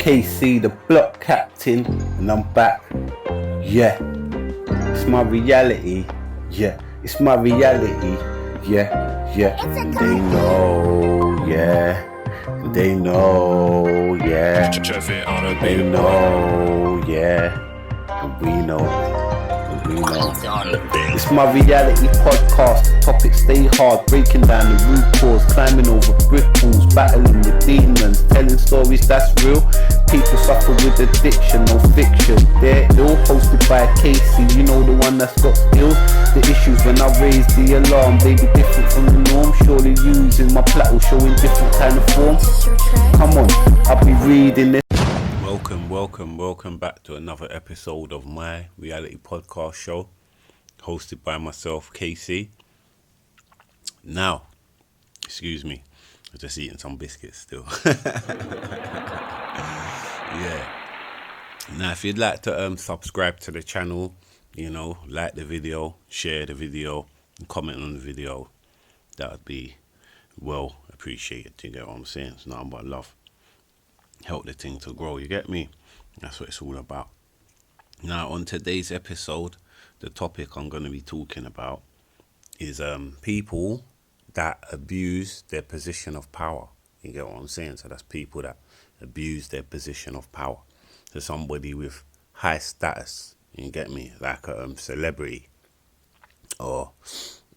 KC, the block captain, and I'm back. Yeah, it's my reality. Yeah, it's my reality. Yeah, yeah. They know. Yeah, they know. Yeah, they know. Yeah, and we know. It's my reality podcast. Topics stay hard, breaking down the root cause, climbing over brick walls, battling with demons, telling stories that's real. People suffer with addiction, no fiction. They're ill, hosted by Casey, you know the one that's got skills. The issues when I raise the alarm, they be different from the norm. Surely using my plateau, showing different kind of form. Come on, I'll be reading this. Welcome back to another episode of my reality podcast show, hosted by myself, KC. Now, excuse me, I'm just eating some biscuits still. Yeah. Now, if you'd like to subscribe to the channel, you know, like the video, share the video, and comment on the video, that would be well appreciated. You get what I'm saying? It's nothing but love. Help the thing to grow, you get me? That's what it's all about. Now, on today's episode, the topic I'm going to be talking about is people that abuse their position of power. You get what I'm saying? So that's people that abuse their position of power. So somebody with high status, you get me? Like a celebrity, or,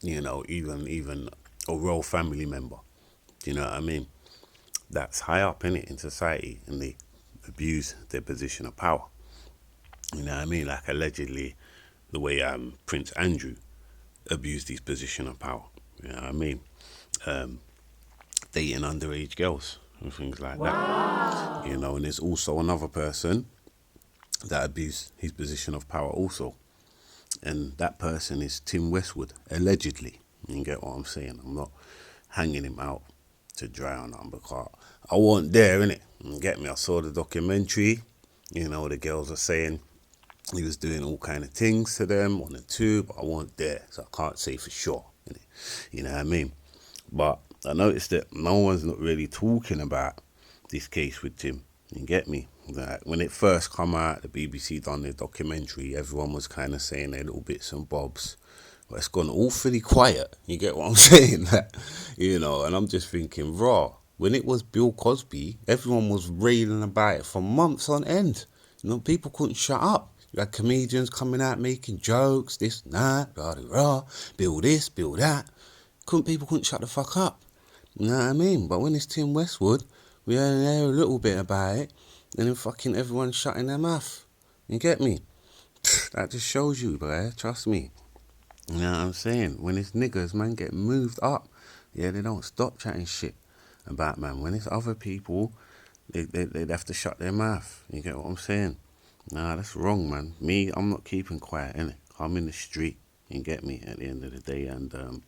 you know, even a royal family member. Do you know what I mean? That's high up in society, and they abuse their position of power. You know what I mean? Like allegedly, the way Prince Andrew abused his position of power. You know what I mean? Dating underage girls and things like that. You know, and there's also another person that abused his position of power also, and that person is Tim Westwood, allegedly. You get what I'm saying? I'm not hanging him out to dry on them because I wasn't there, innit? You get me? I saw the documentary. You know, the girls are saying he was doing all kind of things to them on the tube, but I wasn't there, so I can't say for sure, innit? You know what I mean? But I noticed that no one's not really talking about this case with Tim. You get me? Like when it first come out, the BBC done their documentary, everyone was kind of saying their little bits and bobs. But it's gone awfully quiet. You get what I'm saying? You know, and I'm just thinking, raw. When it was Bill Cosby, everyone was railing about it for months on end. You know, people couldn't shut up. You had comedians coming out making jokes, this, that, blah, blah, blah, Bill this, Bill that. People couldn't shut the fuck up. You know what I mean? But when it's Tim Westwood, we only hear a little bit about it, and then fucking everyone's shutting their mouth. You get me? That just shows you, boy. Trust me. You know what I'm saying? When it's niggas, man, get moved up. Yeah, they don't stop chatting shit about, man. When it's other people, they'd have to shut their mouth. You get what I'm saying? Nah, that's wrong, man. Me, I'm not keeping quiet, innit? I'm in the street. You get me? At the end of the day, and,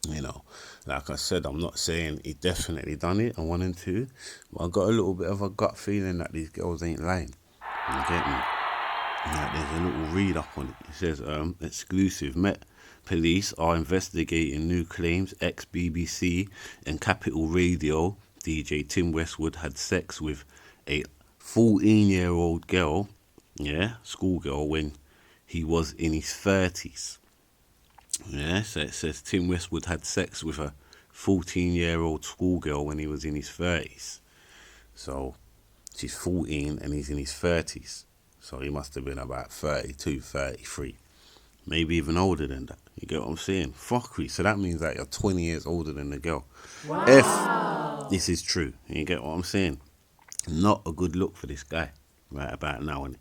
you know, like I said, I'm not saying he definitely done it, and 1 and 2, but I got a little bit of a gut feeling that these girls ain't lying. You get me? Like, there's a little read up on it. It says, exclusive, Met Police are investigating new claims ex-BBC and Capital Radio DJ Tim Westwood had sex with a 14-year-old girl, schoolgirl, when he was in his 30s. Yeah, so it says Tim Westwood had sex with a 14-year-old schoolgirl when he was in his 30s. So she's 14 and he's in his 30s. So he must have been about 32, 33. Maybe even older than that. You get what I'm saying? Fuckery. So that means that you're 20 years older than the girl. Wow. If this is true. You get what I'm saying? Not a good look for this guy right about now, innit?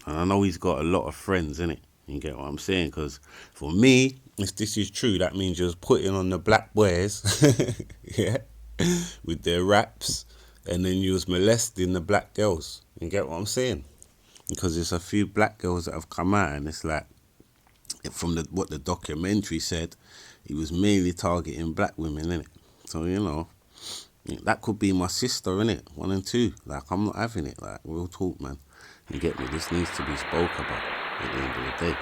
And I know he's got a lot of friends, innit? You get what I'm saying? Because for me, if this is true, that means you're putting on the black boys, yeah, with their raps, and then you was molesting the black girls. You get what I'm saying? Because there's a few black girls that have come out, and it's like, from what the documentary said, he was mainly targeting black women, innit? So, you know, that could be my sister, innit? 1 and 2. Like, I'm not having it. Like, real talk, man. You get me? This needs to be spoke about at the end of the day.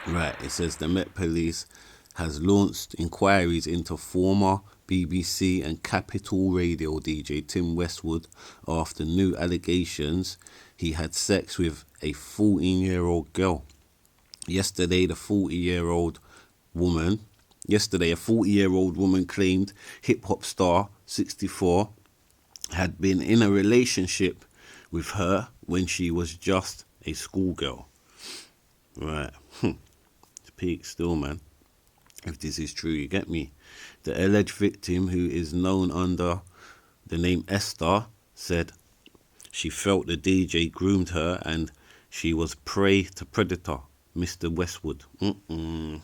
Right, it says the Met Police has launched inquiries into former BBC and Capital Radio DJ Tim Westwood after new allegations he had sex with a 14-year-old girl. Yesterday, a 40-year-old woman claimed hip-hop star 64 had been in a relationship with her when she was just a schoolgirl. Right. It's peak still, man. If this is true, you get me. The alleged victim, who is known under the name Esther, said she felt the DJ groomed her and she was prey to predator, Mr. Westwood.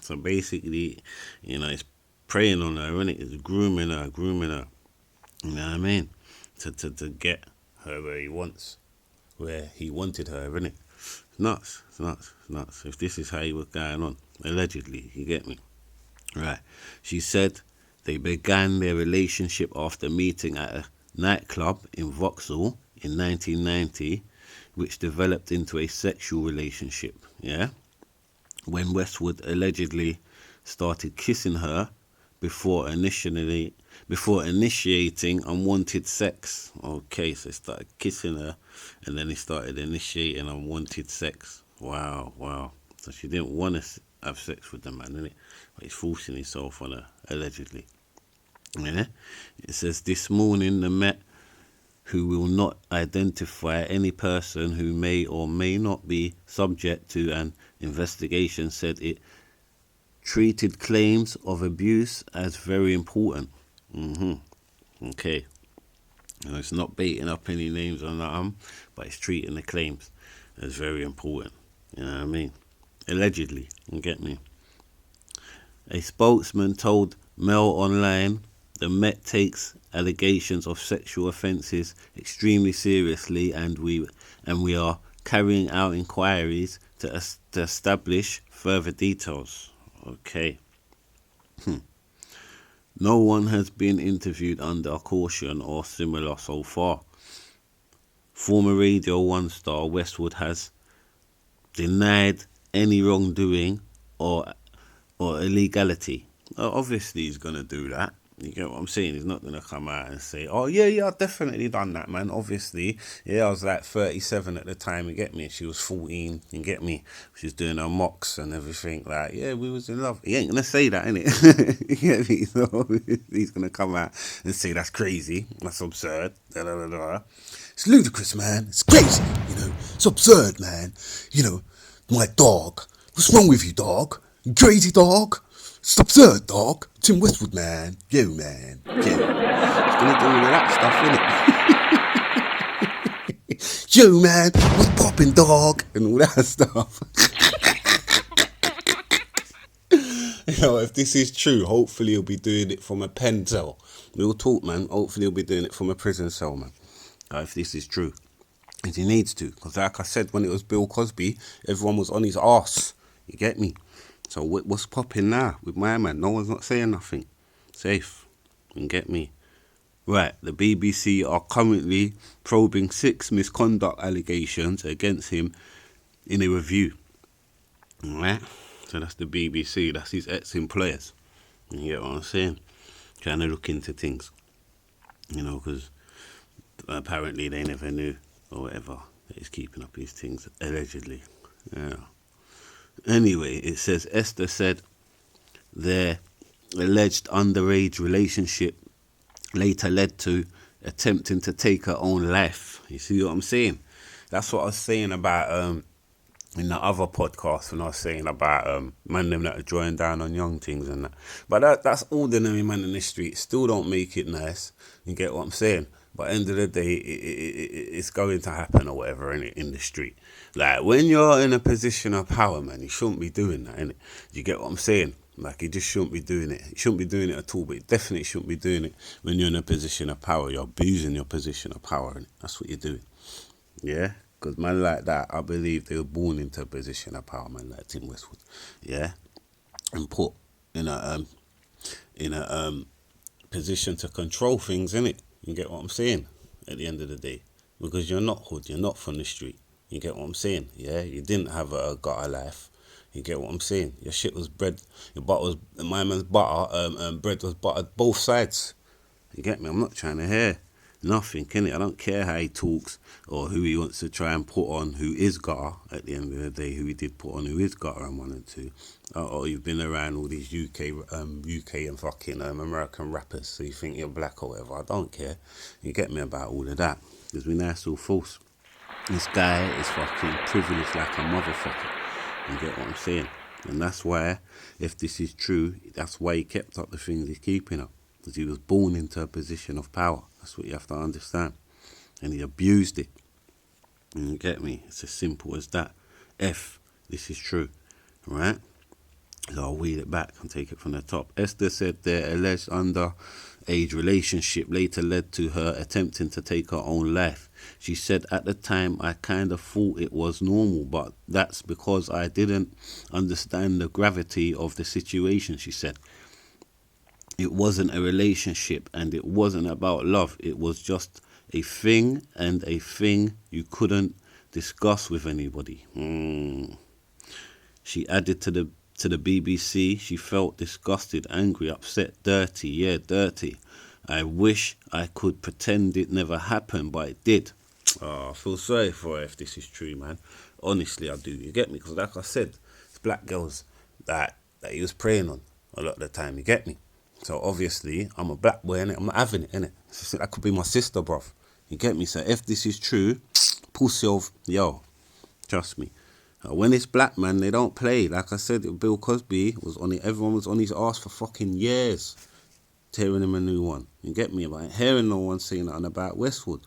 So basically, it's preying on her, isn't it? It's grooming her. You know what I mean? To get her where he wanted her, isn't it? It's nuts. If this is how he was going on, allegedly, you get me? Right. She said they began their relationship after meeting at a nightclub in Vauxhall in 1990, which developed into a sexual relationship. Yeah. When Westwood allegedly started kissing her before initiating unwanted sex. Okay, so he started kissing her and then he started initiating unwanted sex. Wow. So she didn't want to have sex with the man, innit? But he's forcing himself on her, allegedly. Yeah? It says this morning the Met, who will not identify any person who may or may not be subject to an investigation, said it treated claims of abuse as very important. Okay. It's not baiting up any names on that, but it's treating the claims as very important. You know what I mean? Allegedly, you get me? A spokesman told Mail Online the Met takes allegations of sexual offences extremely seriously, and we are carrying out inquiries to establish further details. Okay. No one has been interviewed under caution or similar so far. Former Radio 1 star Westwood has denied any wrongdoing or illegality. Obviously, he's going to do that. You get what I'm saying? He's not going to come out and say, oh, yeah, I've definitely done that, man. Obviously, I was like 37 at the time, you get me? She was 14, you get me? She was doing her mocks and everything. Like, yeah, we was in love. He ain't going to say that, innit? You get me? So he's going to come out and say that's crazy, that's absurd, It's ludicrous, man. It's crazy, It's absurd, man. My dog. What's wrong with you, dog? You crazy, dog? It's absurd, dog. Tim Westwood, man. Yo, man. Yeah. He's gonna do all of that stuff, innit? Yo, man. What's poppin', dog? And all that stuff. If this is true, hopefully he'll be doing it from a pen cell. We'll talk, man. Hopefully he'll be doing it from a prison cell, man. If this is true. And he needs to. Because like I said, when it was Bill Cosby, everyone was on his arse. You get me? So what's popping now with my man? No one's not saying nothing. Safe. You get me? Right, the BBC are currently probing 6 misconduct allegations against him in a review. Alright? So that's the BBC. That's his ex-employers. You get what I'm saying? Trying to look into things. Because apparently they never knew or whatever that he's keeping up his things, allegedly. Yeah. Anyway, it says Esther said their alleged underage relationship later led to attempting to take her own life. You see what I'm saying? That's what I was saying about in the other podcast when I was saying about man them that are drawing down on young things and that. But that's ordinary man in the street. Still don't make it nice. You get what I'm saying? But at the end of the day, it's going to happen or whatever in the street. Like, when you're in a position of power, man, you shouldn't be doing that, innit? You get what I'm saying? Like, you just shouldn't be doing it. You shouldn't be doing it at all, but you definitely shouldn't be doing it when you're in a position of power. You're abusing your position of power, innit? That's what you're doing. Yeah? Because man like that, I believe they were born into a position of power, man, like Tim Westwood. Yeah? And put in a position to control things, innit? You get what I'm saying? At the end of the day. Because you're not hood, you're not from the street. You get what I'm saying? Yeah? You didn't have got a life. You get what I'm saying? Your shit was bread, your butter was, my man's butter, bread was buttered both sides. You get me? I'm not trying to hear nothing, innit? I don't care how he talks or who he wants to try and put on who is gutter at the end of the day, who he did put on who is gutter and 1 and 2. Or you've been around all these UK and fucking American rappers, so you think you're black or whatever. I don't care. You get me about all of that. Because we know it's all false. This guy is fucking privileged like a motherfucker. You get what I'm saying? And that's why, if this is true, that's why he kept up the things he's keeping up. Because he was born into a position of power. That's what you have to understand. And he abused it. You get me? It's as simple as that. If this is true. Right? So I'll read it back and take it from the top. Esther said their alleged underage relationship later led to her attempting to take her own life. She said, at the time, I kind of thought it was normal, but that's because I didn't understand the gravity of the situation, she said. It wasn't a relationship and it wasn't about love. It was just a thing and a thing you couldn't discuss with anybody. She added to the BBC, she felt disgusted, angry, upset, dirty. Yeah, dirty. I wish I could pretend it never happened, but it did. Oh, I feel sorry for her if this is true, man. Honestly, I do. You get me? Because like I said, it's black girls that he was preying on a lot of the time. You get me? So obviously, I'm a black boy, innit? I'm not having it, innit? That could be my sister, bruv. You get me? So if this is true, pussy of, yo, trust me. When it's black, man, they don't play. Like I said, Bill Cosby was on it. Everyone was on his ass for fucking years, tearing him a new one. You get me? But I ain't hearing no one saying nothing about Westwood.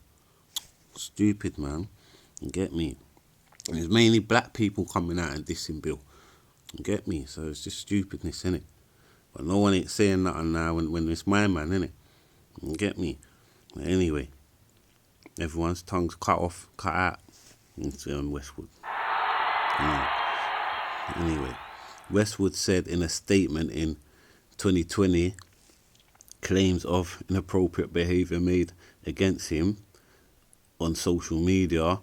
Stupid, man. You get me? And it's mainly black people coming out and dissing Bill. You get me? So it's just stupidness, innit? But no one ain't saying nothing now when it's my man, innit? You get me? But anyway, everyone's tongues cut off, cut out. It's on Westwood. Anyway, Westwood said in a statement in 2020, claims of inappropriate behaviour made against him on social media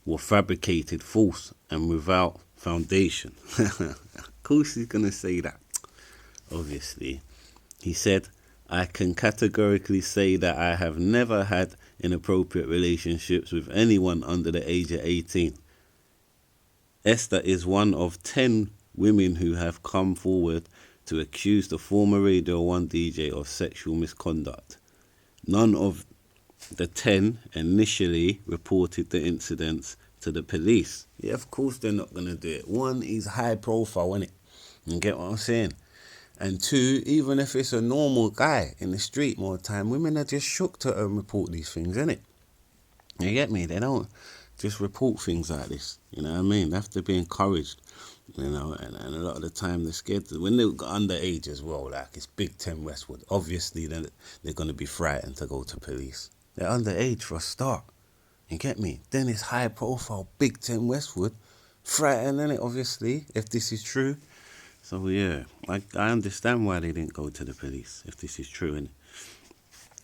were fabricated, false, and without foundation. Of course he's going to say that, obviously. He said, I can categorically say that I have never had inappropriate relationships with anyone under the age of 18. Esther is one of 10 women who have come forward to accuse the former Radio 1 DJ of sexual misconduct. None of the 10 initially reported the incidents to the police. Yeah, of course they're not going to do it. One, he's high profile, innit? You get what I'm saying? And two, even if it's a normal guy in the street more time, women are just shook to report these things, innit? You get me? They don't just report things like this. You know what I mean? They have to be encouraged. You know, and a lot of the time they're scared when they're underage as well, like it's Big Ten Westwood. Obviously, then they're going to be frightened to go to police. They're underage for a start. You get me? Then it's high profile Big Ten Westwood. Frightened, innit, obviously, if this is true. So yeah, I understand why they didn't go to the police, if this is true, innit?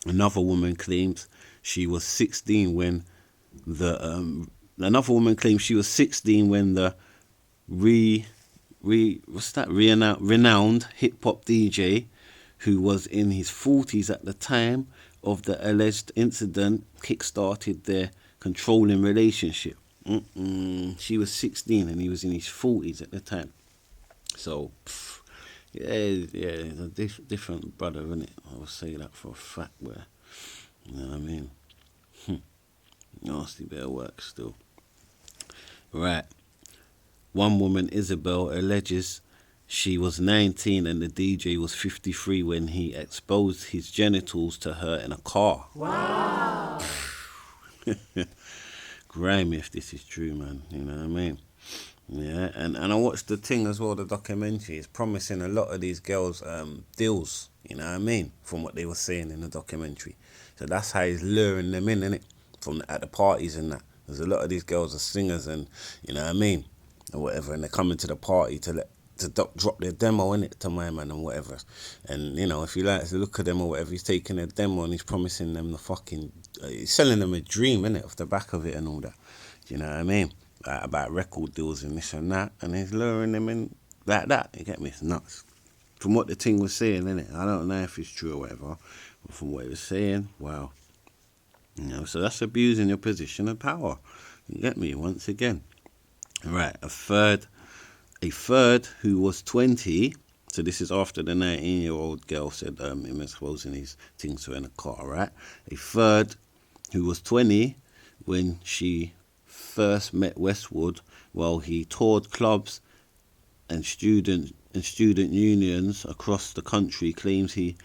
Another woman claims she was 16 when the renowned hip hop DJ, who was in his 40s at the time of the alleged incident, kick-started their controlling relationship. She was 16 and he was in his 40s at the time. So, it's a different brother, innit? I will say that for a fact, where, you know what I mean? Nasty bit of work still. Right. One woman, Isabel, alleges she was 19 and the DJ was 53 when he exposed his genitals to her in a car. Wow. Grimy if this is true, man. You know what I mean? Yeah, and I watched the thing as well, the documentary. It's promising a lot of these girls deals, you know what I mean, from what they were saying in the documentary. So that's how he's luring them in, innit? At the parties and that. There's a lot of these girls are singers and, you know what I mean, or whatever, and they're coming to the party to drop their demo, innit, to my man and whatever. And, you know, if you like to look at them or whatever, he's taking their demo and he's promising them the fucking, he's selling them a dream, innit, off the back of it and all that. Do you know what I mean? about record deals and this and that, and he's luring them in like that. You get me? It's nuts. From what the thing was saying, innit? I don't know if it's true or whatever, but from what it was saying, wow. So that's abusing your position of power. You get me? Once again. Right, a third who was 20, so this is after the 19-year-old girl said him exposing his things to her in a car, right? A third who was 20 when she first met Westwood while he toured clubs and student unions across the country claims he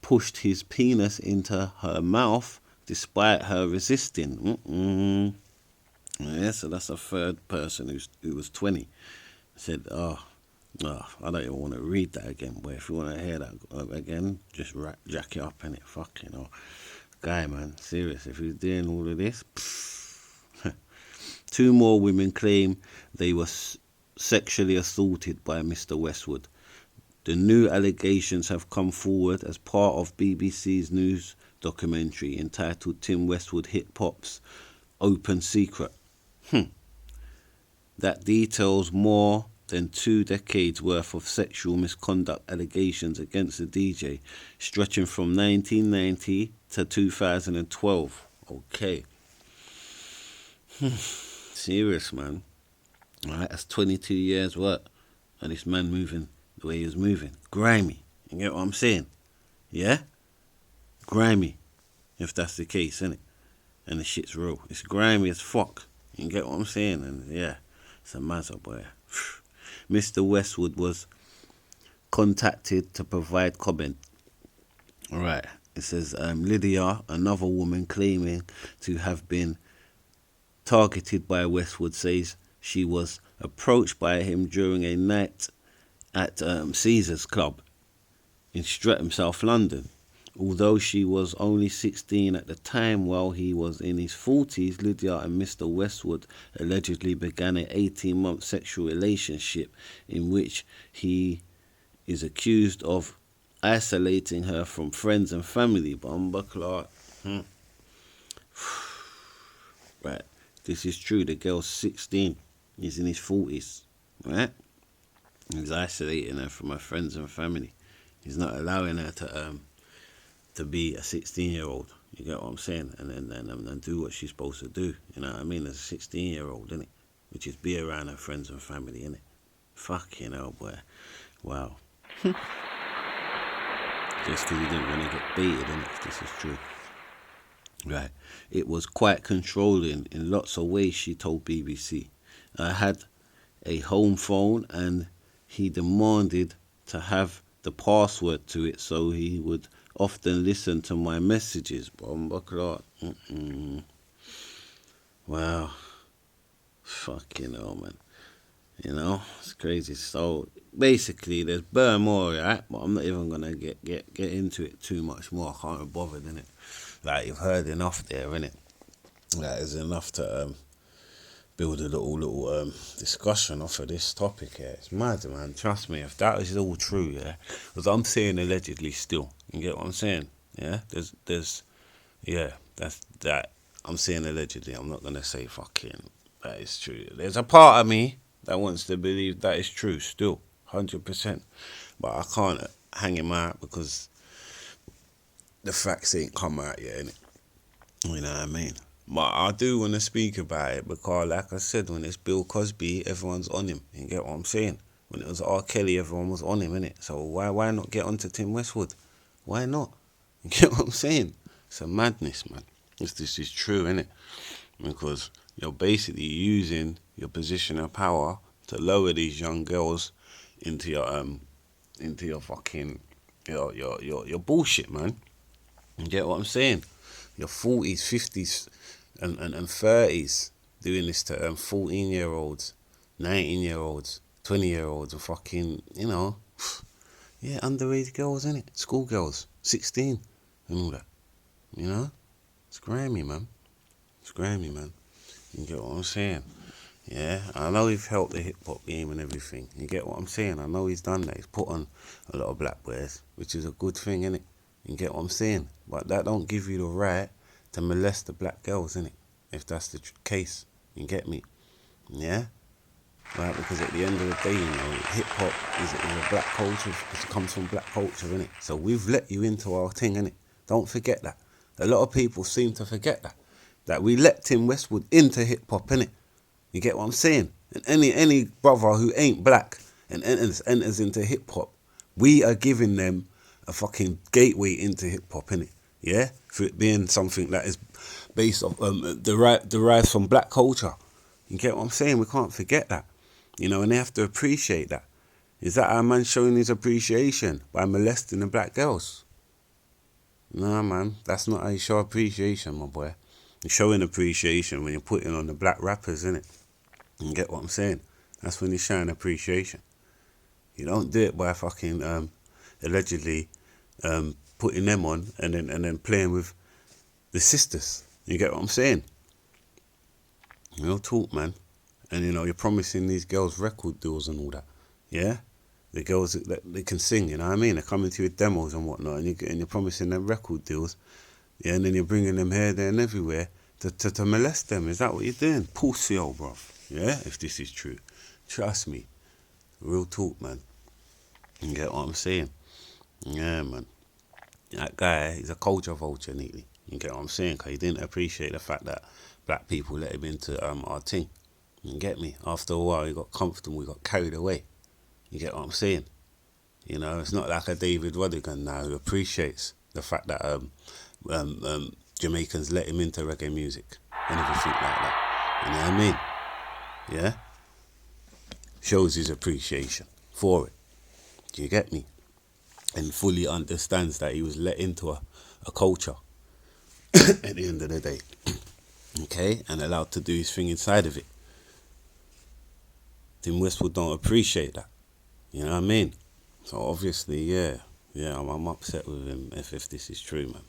pushed his penis into her mouth despite her resisting. Yeah, so that's a third person who was 20. Said, I don't even want to read that again, but if you want to hear that again, just jack it up in it. Fuck, Guy, man, serious. If he's doing all of this, Two more women claim they were sexually assaulted by Mr. Westwood. The new allegations have come forward as part of BBC's news documentary entitled Tim Westwood Hip-Hop's Open Secret. That details more than 2 decades worth of sexual misconduct allegations against the DJ, stretching from 1990 to 2012. Okay. Serious, man. Alright, that's 22 years work. And this man moving the way he was moving. Grimy. You get what I'm saying? Yeah? Grimy. If that's the case, innit? And the shit's real. It's grimy as fuck. You get what I'm saying? And yeah, it's a mazza, boy. Mr. Westwood was contacted to provide comment. Alright. It says Lydia, another woman claiming to have been targeted by Westwood, says she was approached by him during a night at Caesar's Club in Streatham, South London. Although she was only 16 at the time while he was in his 40s, Lydia and Mr. Westwood allegedly began an 18-month sexual relationship in which he is accused of isolating her from friends and family. Bomber Clark. Right. This is true. The girl's 16. He's in his 40s. Right? He's isolating her from her friends and family. He's not allowing her to be a 16-year-old. You get what I'm saying? And do what she's supposed to do. You know what I mean? As a 16-year-old, innit? Which is be around her friends and family, innit? Fucking hell, boy. Wow. Just because he didn't want to get baited, innit? This is true. Right. It was quite controlling in lots of ways, she told BBC. I had a home phone and he demanded to have the password to it so he would often listen to my messages. Bomber Clark. Wow. Fucking hell, man. It's crazy. So basically there's bare more, right? But I'm not even gonna get into it too much more. I can't be bothered, innit? Like, you've heard enough there, innit? That is enough to build a little discussion off of this topic here. It's mad, man. Trust me, if that is all true, yeah, because I'm saying allegedly still. You get what I'm saying? Yeah, that's that. I'm saying allegedly. I'm not gonna say fucking that is true. There's a part of me that wants to believe that is true still, 100%. But I can't hang him out because the facts ain't come out yet, innit? You know what I mean? But I do want to speak about it because, like I said, when it's Bill Cosby, everyone's on him. You get what I'm saying? When it was R. Kelly, everyone was on him, innit? So why not get onto Tim Westwood? Why not? You get what I'm saying? It's a madness, man. This is true, innit? Because you're basically using your position of power to lower these young girls into your fucking your bullshit, man. You get what I'm saying? Your 40s, 50s, and 30s doing this to 14-year-olds, 19-year-olds, 20-year-olds, or fucking, yeah, underage girls, innit? Schoolgirls, 16, and all that. It's grimy, man. It's grimy, man. You get what I'm saying? Yeah, I know he's helped the hip-hop game and everything. You get what I'm saying? I know he's done that. He's put on a lot of black boys, which is a good thing, innit? You get what I'm saying? But that don't give you the right to molest the black girls, innit? If that's the case. You get me? Yeah? Right, because at the end of the day, you know, hip-hop is a black culture, it comes from black culture, innit? So we've let you into our thing, innit? Don't forget that. A lot of people seem to forget that we let Tim Westwood into hip-hop, innit? You get what I'm saying? And any brother who ain't black and enters into hip-hop, we are giving them a fucking gateway into hip-hop, innit? Yeah? For it being something that is based off, derived from black culture. You get what I'm saying? We can't forget that. You know, and they have to appreciate that. Is that our man showing his appreciation by molesting the black girls? Nah, man, that's not how you show appreciation, my boy. You're showing appreciation when you're putting on the black rappers, innit? You get what I'm saying? That's when you're showing appreciation. You don't do it by fucking allegedly putting them on and then playing with the sisters. You get what I'm saying? Real talk, man. And you know, you're promising these girls record deals and all that. Yeah? The girls that they can sing, you know what I mean? They're coming to your demos and whatnot, and you're promising them record deals. Yeah, and then you're bringing them here, there, and everywhere to molest them. Is that what you're doing? Pussy, old bruv. Yeah? If this is true. Trust me. Real talk, man. You get what I'm saying? Yeah, man. That guy, he's a culture vulture, neatly. You get what I'm saying? Because he didn't appreciate the fact that black people let him into our thing. You get me? After a while, he got comfortable, he got carried away. You get what I'm saying? You know, it's not like a David Rodigan now who appreciates the fact that Jamaicans let him into reggae music and everything like that. You know what I mean? Yeah? Shows his appreciation for it. Do you get me? And fully understands that he was let into a culture at the end of the day. Okay? And allowed to do his thing inside of it. Tim Westwood don't appreciate that. You know what I mean? So obviously, yeah, I'm upset with him if this is true, man.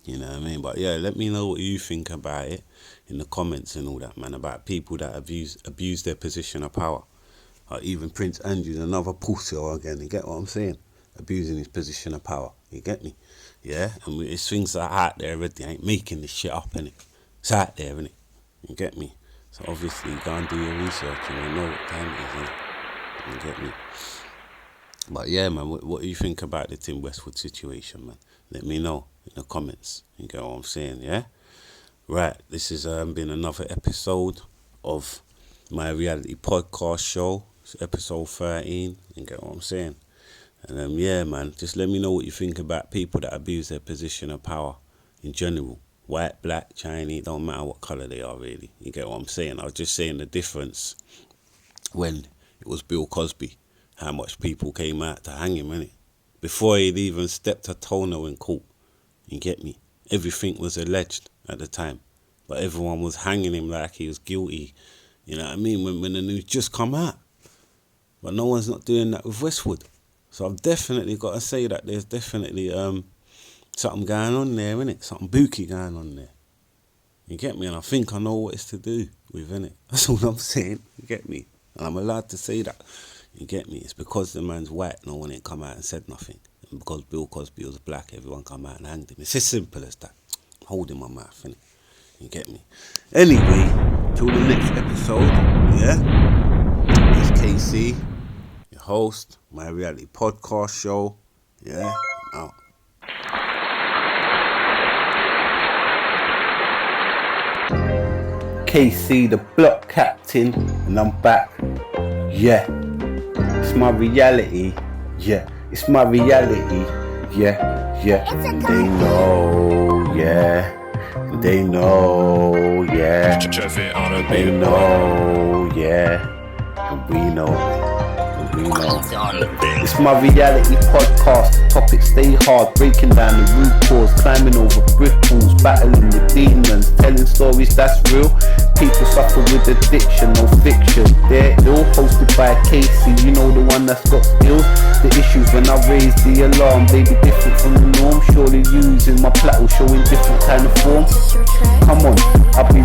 You know what I mean? But yeah, let me know what you think about it in the comments and all that, man, about people that abuse their position of power. Or even Prince Andrew's another pussy again, you get what I'm saying? Abusing his position of power, you get me? Yeah? And it's things that are out there already, I ain't making this shit up, innit? It's out there, innit? You get me? So obviously, go and do your research and you know what time it is, innit? You get me? But yeah, man, what do you think about the Tim Westwood situation, man? Let me know in the comments. You get what I'm saying, yeah? Right, this has been another episode of my reality podcast show. It's episode 13. You get what I'm saying? And yeah, man, just let me know what you think about people that abuse their position of power in general. White, black, Chinese, don't matter what colour they are, really. You get what I'm saying? I was just saying the difference when it was Bill Cosby, how much people came out to hang him, innit? Before he'd even stepped a toenail in court. You get me? Everything was alleged at the time. But everyone was hanging him like he was guilty. You know what I mean? When the news just come out. But no one's not doing that with Westwood. So I've definitely got to say that there's definitely something going on there, innit? Something booky going on there. You get me? And I think I know what it's to do with, innit? That's all I'm saying. You get me? And I'm allowed to say that. You get me? It's because the man's white, no one ain't come out and said nothing. And because Bill Cosby was black, everyone come out and hanged him. It's as simple as that. I'm holding my mouth, innit? You get me? Anyway, till the next episode, yeah? It's KC, your host, my reality podcast show, yeah? I'm out. KC, the block captain, and I'm back. Yeah, it's my reality. Yeah, it's my reality. Yeah, yeah. And they know, yeah. They know, yeah. They know, yeah. And we know. It's my reality podcast. Topics stay hard, breaking down the root cause, climbing over brick walls, battling with demons, telling stories that's real. People suffer with addiction, no fiction. They're ill, hosted by Casey, you know the one that's got skills. The issues when I raise the alarm, they be different from the norm. Surely using my plateau, showing different kind of form. Come on, I'll be